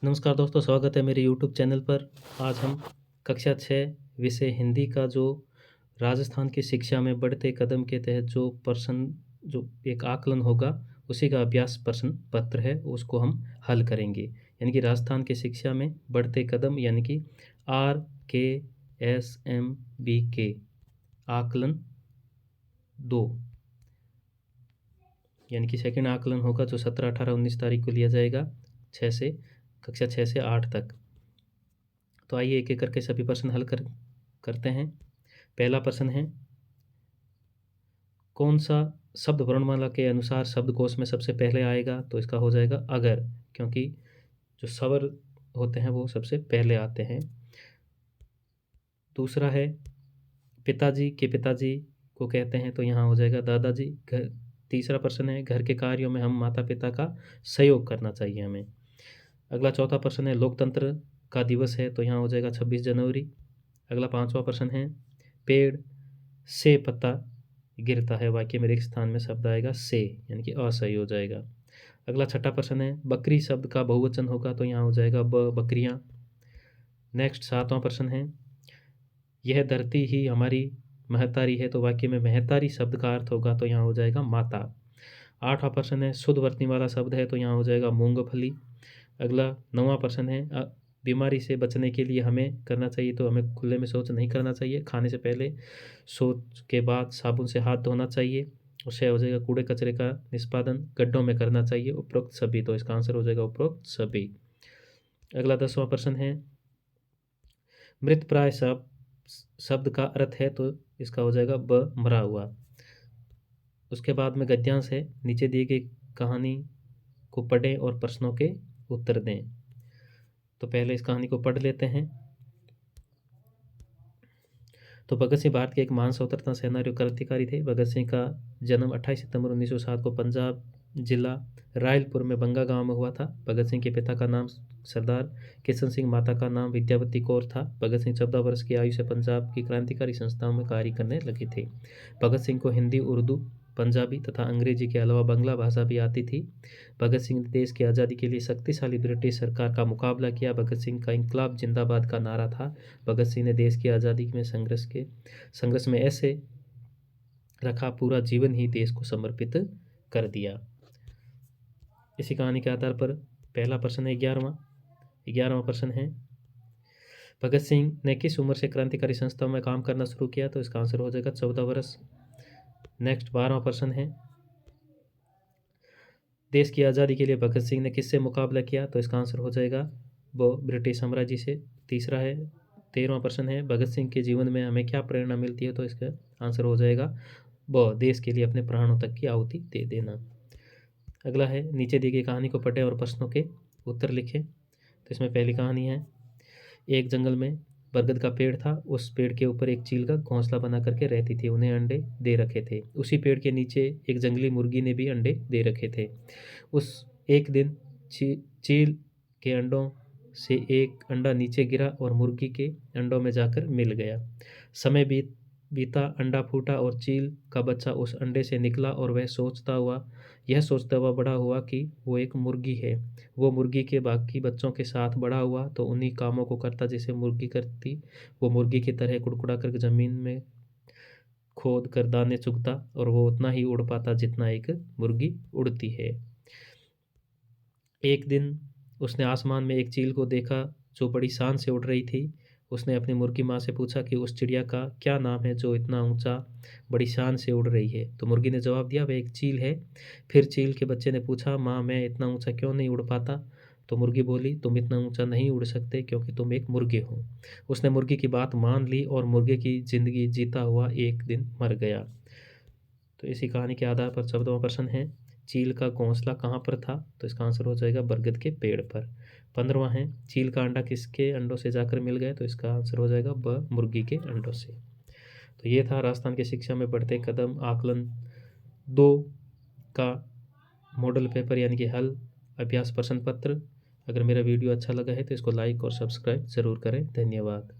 नमस्कार दोस्तों, स्वागत है मेरे यूट्यूब चैनल पर। आज हम कक्षा 6 विषय हिंदी का जो राजस्थान की शिक्षा में बढ़ते कदम के तहत जो प्रश्न जो एक आकलन होगा, उसी का अभ्यास प्रश्न पत्र है, उसको हम हल करेंगे। यानी कि राजस्थान की शिक्षा में बढ़ते कदम यानी कि RKSMBK आकलन 2 यानी कि सेकंड आकलन होगा जो 17, 18, 19 तारीख को लिया जाएगा कक्षा 6 से 8 तक। तो आइए एक एक करके सभी प्रश्न हल करते हैं। पहला प्रश्न है, कौन सा शब्द वर्णमाला के अनुसार शब्दकोश में सबसे पहले आएगा? तो इसका हो जाएगा अगर, क्योंकि जो स्वर होते हैं वो सबसे पहले आते हैं। दूसरा है, पिताजी के पिताजी को कहते हैं, तो यहाँ हो जाएगा दादाजी। घर तीसरा प्रश्न है, घर के कार्यों में हम माता पिता का सहयोग करना चाहिए हमें। अगला चौथा प्रश्न है, लोकतंत्र का दिवस है, तो यहाँ हो जाएगा 26 जनवरी। अगला पांचवा प्रश्न है, पेड़ से पत्ता गिरता है, वाक्य में रिक्त स्थान में शब्द आएगा से, यानी कि असही हो जाएगा। अगला छठा प्रश्न है, बकरी शब्द का बहुवचन होगा, तो यहाँ हो जाएगा बकरियाँ। नेक्स्ट सातवां प्रश्न है, यह धरती ही हमारी महतारी है, तो वाक्य में महतारी शब्द का अर्थ होगा, तो यहाँ हो जाएगा माता। आठवां प्रश्न है, शुद्ध वर्तनी वाला शब्द है, तो यहाँ हो जाएगा मूंगफली। अगला नौवां प्रश्न है, बीमारी से बचने के लिए हमें करना चाहिए, तो हमें खुले में शौच नहीं करना चाहिए। खाने से पहले, शौच के बाद साबुन से हाथ धोना चाहिए। उससे हो जाएगा कूड़े कचरे का निष्पादन गड्ढों में करना चाहिए, उपरोक्त सभी, तो इसका आंसर हो जाएगा उपरोक्त सभी। अगला 10वां प्रश्न है, मृत प्राय शब्द का अर्थ है, तो इसका हो जाएगा मरा हुआ। उसके बाद में गद्यांश है, नीचे दिए गई कहानी को पढ़ें और प्रश्नों के उत्तर दें। तो पहले इस कहानी को पढ़ लेते हैं। तो भगत सिंह भारत के एक महान स्वतंत्रता सेनानी और क्रांतिकारी थे। भगत सिंह का जन्म 28 सितंबर 1907 को पंजाब जिला रायलपुर में बंगा गांव में हुआ था। भगत सिंह के पिता का नाम सरदार किशन सिंह, माता का नाम विद्यावती कौर था। भगत सिंह 14 वर्ष की आयु से पंजाब की क्रांतिकारी संस्थाओं में कार्य करने लगे थे। भगत सिंह को हिंदी, उर्दू, पंजाबी तथा अंग्रेजी के अलावा बांग्ला भाषा भी आती थी। भगत सिंह ने देश की आज़ादी के लिए शक्तिशाली ब्रिटिश सरकार का मुकाबला किया। भगत सिंह का इंकलाब जिंदाबाद का नारा था। भगत सिंह ने देश की आज़ादी में संघर्ष में ऐसे रखा, पूरा जीवन ही देश को समर्पित कर दिया। इसी कहानी के आधार पर पहला प्रश्न है 11वां प्रश्न है, भगत सिंह ने किस उम्र से क्रांतिकारी संस्थाओं में काम करना शुरू किया? तो इसका आंसर हो जाएगा 14 वर्ष। नेक्स्ट 12वां प्रश्न है, देश की आज़ादी के लिए भगत सिंह ने किससे मुकाबला किया? तो इसका आंसर हो जाएगा वो ब्रिटिश साम्राज्य से। तीसरा है 13वां प्रश्न है, भगत सिंह के जीवन में हमें क्या प्रेरणा मिलती है? तो इसका आंसर हो जाएगा वो देश के लिए अपने प्राणों तक की आहुति दे देना। अगला है, नीचे दी गई कहानी को पढ़ें और प्रश्नों के उत्तर लिखें। तो इसमें पहली कहानी है, एक जंगल में बरगद का पेड़ था। उस पेड़ के ऊपर एक चील का घोंसला बना करके रहती थी। उन्हें अंडे दे रखे थे। उसी पेड़ के नीचे एक जंगली मुर्गी ने भी अंडे दे रखे थे। उस एक दिन चील के अंडों से एक अंडा नीचे गिरा और मुर्गी के अंडों में जाकर मिल गया। समय बीता, अंडा फूटा और चील का बच्चा उस अंडे से निकला और वह यह सोचता हुआ बड़ा हुआ कि वो एक मुर्गी है। वो मुर्गी के बाकी बच्चों के साथ बड़ा हुआ तो उन्हीं कामों को करता जैसे मुर्गी करती। वो मुर्गी की तरह कुड़कुड़ा कर जमीन में खोद कर दाने चुगता और वो उतना ही उड़ पाता जितना एक मुर्गी उड़ती है। एक दिन उसने आसमान में एक चील को देखा जो बड़ी शान से उड़ रही थी। उसने अपनी मुर्गी माँ से पूछा कि उस चिड़िया का क्या नाम है जो इतना ऊंचा बड़ी शान से उड़ रही है? तो मुर्गी ने जवाब दिया, वह एक चील है। फिर चील के बच्चे ने पूछा, माँ मैं इतना ऊंचा क्यों नहीं उड़ पाता? तो मुर्गी बोली, तुम इतना ऊंचा नहीं उड़ सकते क्योंकि तुम एक मुर्गे हो। उसने मुर्गी की बात मान ली और मुर्गे की जिंदगी जीता हुआ एक दिन मर गया। तो इसी कहानी के आधार पर 14वां प्रश्न है, चील का घोंसला कहाँ पर था? तो इसका आंसर हो जाएगा बरगद के पेड़ पर। 15वां है, चील का अंडा किसके अंडों से जाकर मिल गया? तो इसका आंसर हो जाएगा मुर्गी के अंडों से। तो ये था राजस्थान की शिक्षा में बढ़ते कदम आकलन 2 का मॉडल पेपर यानी कि हल अभ्यास प्रश्न पत्र। अगर मेरा वीडियो अच्छा लगा है तो इसको लाइक और सब्सक्राइब ज़रूर करें। धन्यवाद।